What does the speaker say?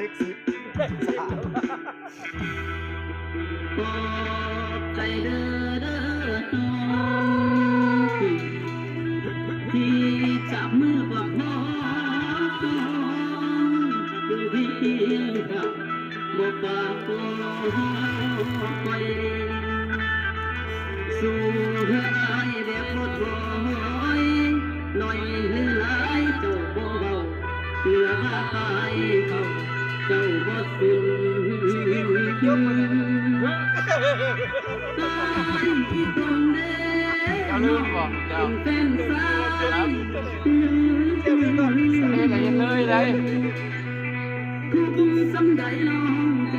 เลข10บอกใจเด้อน้องที่จับมือบอกน้องอยู่เพียงกับบอกปากบอกไปสู่เธอไอ้แบบรถร้อยหน่อยหรือหลายเจ้าบ่เบาเหลือมาตายเขาเจ้าบ่สิ้นตายที่ตรงเด้อลืมบอกเจ้าเป็นสายเลยได้คือบุญสำใดน้องใจ